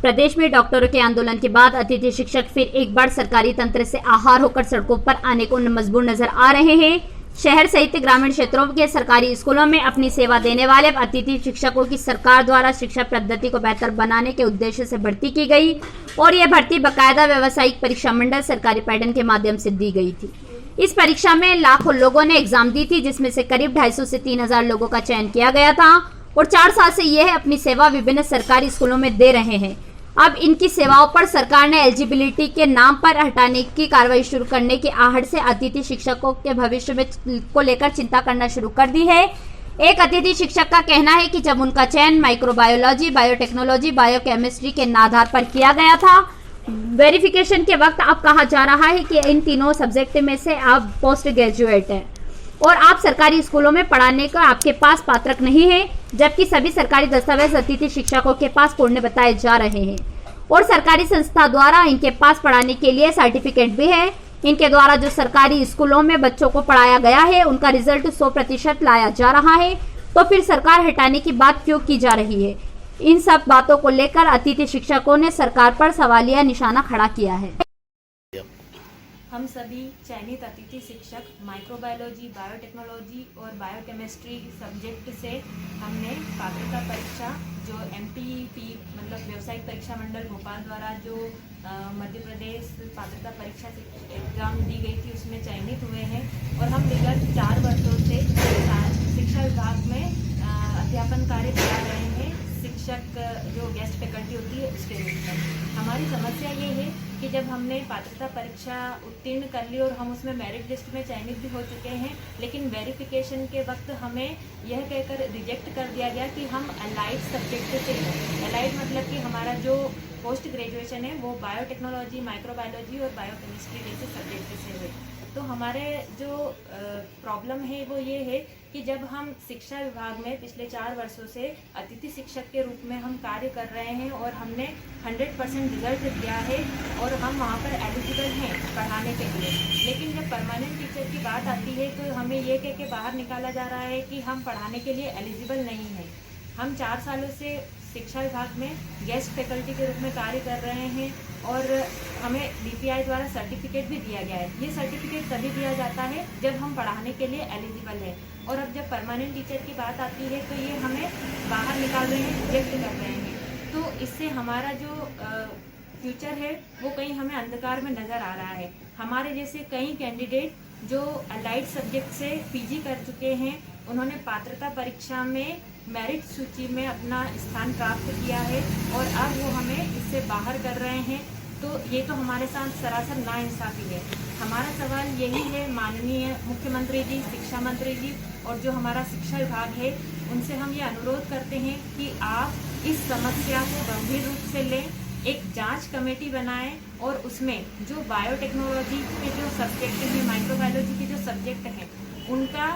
प्रदेश में डॉक्टरों के आंदोलन के बाद अतिथि शिक्षक फिर एक बार सरकारी तंत्र से आहार होकर सड़कों पर आने को मजबूर नजर आ रहे हैं। शहर सहित ग्रामीण क्षेत्रों के सरकारी स्कूलों में अपनी सेवा देने वाले अतिथि शिक्षकों की सरकार द्वारा शिक्षा पद्धति को बेहतर बनाने के उद्देश्य से भर्ती की गई और यह भर्ती बाकायदा व्यावसायिक परीक्षा मंडल सरकारी पैटर्न के माध्यम से दी गई थी। इस परीक्षा में लाखों लोगों ने एग्जाम दी थी, जिसमें से करीब 250 से 3000 लोगों का चयन किया गया था और 4 साल से यह अपनी सेवा विभिन्न सरकारी स्कूलों में दे रहे हैं। अब इनकी सेवाओं पर सरकार ने एलिजिबिलिटी के नाम पर हटाने की कार्रवाई शुरू करने की आहट से अतिथि शिक्षकों के भविष्य में को लेकर चिंता करना शुरू कर दी है। एक अतिथि शिक्षक का कहना है कि जब उनका चयन माइक्रोबायोलॉजी, बायोटेक्नोलॉजी, बायोकेमिस्ट्री के आधार पर किया गया था, वेरिफिकेशन के वक्त अब कहा जा रहा है कि इन तीनों सब्जेक्ट में से आप पोस्ट ग्रेजुएट हैं और आप सरकारी स्कूलों में पढ़ाने का आपके पास पात्रक नहीं है, जबकि सभी सरकारी दस्तावेज अतिथि शिक्षकों के पास पूर्ण बताए जा रहे हैं और सरकारी संस्था द्वारा इनके पास पढ़ाने के लिए सर्टिफिकेट भी है। इनके द्वारा जो सरकारी स्कूलों में बच्चों को पढ़ाया गया है उनका रिजल्ट 100% लाया जा रहा है, तो फिर सरकार हटाने की बात क्यों की जा रही है? इन सब बातों को लेकर अतिथि शिक्षकों ने सरकार पर सवालिया निशाना खड़ा किया है। हम सभी चयनित अतिथि शिक्षक माइक्रोबायोलॉजी, बायोटेक्नोलॉजी और बायोकेमिस्ट्री सब्जेक्ट से हमने पात्रता परीक्षा जो MPP मतलब व्यावसायिक परीक्षा मंडल भोपाल द्वारा जो मध्य प्रदेश पात्रता परीक्षा एग्जाम दी गई थी उसमें चयनित हुए हैं और हम विगत 4 वर्षों से शिक्षा विभाग में अध्यापन कार्य करा रहे हैं, शिक्षक जो गेस्ट फैकल्टी होती है उसके रूप में। हमारी समस्या ये है कि जब हमने पात्रता परीक्षा उत्तीर्ण कर ली और हम उसमें मेरिट लिस्ट में चयनित भी हो चुके हैं, लेकिन वेरिफिकेशन के वक्त हमें यह कहकर रिजेक्ट कर दिया गया कि हम अलाइड सब्जेक्ट से हैं। अलाइड मतलब कि हमारा जो पोस्ट ग्रेजुएशन है वो बायोटेक्नोलॉजी, माइक्रोबायोलॉजी और बायोकेमिस्ट्री जैसे सब्जेक्ट से हुए। तो हमारे जो प्रॉब्लम है वो ये है कि जब हम शिक्षा विभाग में पिछले 4 वर्षों से अतिथि शिक्षक के रूप में हम कार्य कर रहे हैं और हमने 100% रिजल्ट दिया है और हम वहाँ पर एलिजिबल हैं पढ़ाने के लिए, लेकिन जब परमानेंट टीचर की बात आती है तो हमें ये कह के बाहर निकाला जा रहा है कि हम पढ़ाने के लिए एलिजिबल नहीं हैं। हम 4 सालों से शिक्षा विभाग में गेस्ट फैकल्टी के रूप में कार्य कर रहे हैं और हमें DPI द्वारा सर्टिफिकेट भी दिया गया है। ये सर्टिफिकेट तभी दिया जाता है जब हम पढ़ाने के लिए एलिजिबल है और अब जब परमानेंट टीचर की बात आती है तो ये हमें बाहर निकाल रहे हैं, रिजेक्ट कर रहे हैं। तो इससे हमारा जो फ्यूचर है वो कहीं हमें अंधकार में नज़र आ रहा है। हमारे जैसे कई कैंडिडेट जो अलाइड सब्जेक्ट से PG कर चुके हैं, उन्होंने पात्रता परीक्षा में मेरिट सूची में अपना स्थान प्राप्त किया है और अब वो हमें इससे बाहर कर रहे हैं। तो ये तो हमारे साथ सरासर नाइंसाफ़ी है। हमारा सवाल यही है माननीय मुख्यमंत्री जी, शिक्षा मंत्री जी और जो हमारा शिक्षा विभाग है उनसे हम ये अनुरोध करते हैं कि आप इस समस्या को गंभीर रूप से लें, एक जांच कमेटी बनाएं और उसमें जो बायोटेक्नोलॉजी के जो सब्जेक्ट हैं, माइक्रोबायोलॉजी के जो सब्जेक्ट हैं, उनका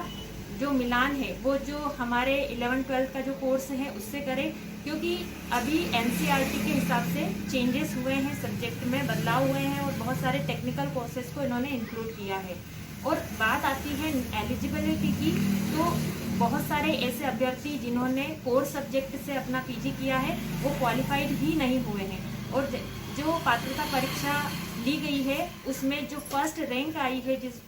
जो मिलान है वो जो हमारे 11-12 का जो कोर्स है उससे करें, क्योंकि अभी NCERT के हिसाब से चेंजेस हुए हैं, सब्जेक्ट में बदलाव हुए हैं और बहुत सारे टेक्निकल कोर्सेज को इन्होंने इंक्लूड किया है। और बात आती है एलिजिबिलिटी की, तो बहुत सारे ऐसे अभ्यर्थी जिन्होंने कोर सब्जेक्ट से अपना PG किया है वो क्वालिफाइड ही नहीं हुए हैं और जो पात्रता परीक्षा ली गई है उसमें जो फर्स्ट रैंक आई है जिस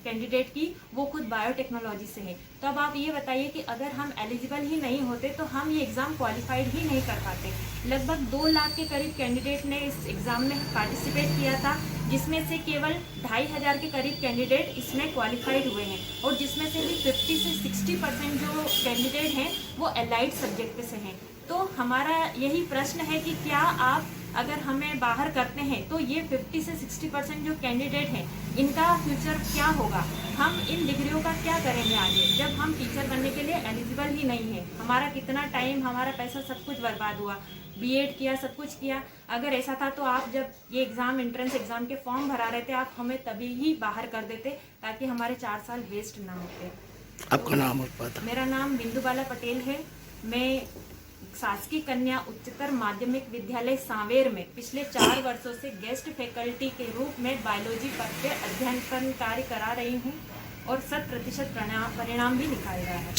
कैंडिडेट की वो खुद बायोटेक्नोलॉजी से है। तो अब आप ये बताइए कि अगर हम एलिजिबल ही नहीं होते तो हम ये एग्ज़ाम क्वालिफाइड ही नहीं कर पाते। लगभग 2 लाख के करीब कैंडिडेट ने इस एग्ज़ाम में पार्टिसिपेट किया था, जिसमें से केवल 2500 के करीब कैंडिडेट इसमें क्वालिफाइड हुए हैं और जिसमें से भी 50 से 60% जो कैंडिडेट हैं वो अलाइड सब्जेक्ट से हैं। तो हमारा यही प्रश्न है कि क्या आप अगर हमें बाहर करते हैं तो ये 50 से 60% जो कैंडिडेट हैं इनका फ्यूचर क्या होगा? हम इन डिग्रियों का क्या करेंगे आगे जब हम टीचर बनने के लिए एलिजिबल ही नहीं है? हमारा कितना टाइम, हमारा पैसा सब कुछ बर्बाद हुआ, B.Ed किया, सब कुछ किया। अगर ऐसा था तो आप जब ये एग्ज़ाम, एंट्रेंस एग्ज़ाम के फॉर्म भरा रहे थे, आप हमें तभी ही बाहर कर देते ताकि हमारे 4 साल वेस्ट ना होते। आपका नाम और पता? मेरा नाम बिंदुबाला पटेल है। मैं शासकीय कन्या उच्चतर माध्यमिक विद्यालय सांवेर में पिछले 4 वर्षों से गेस्ट फैकल्टी के रूप में बायोलॉजी पद पे अध्ययन कार्य करा रही हूँ और 100% परिणाम भी निकाल रहा है।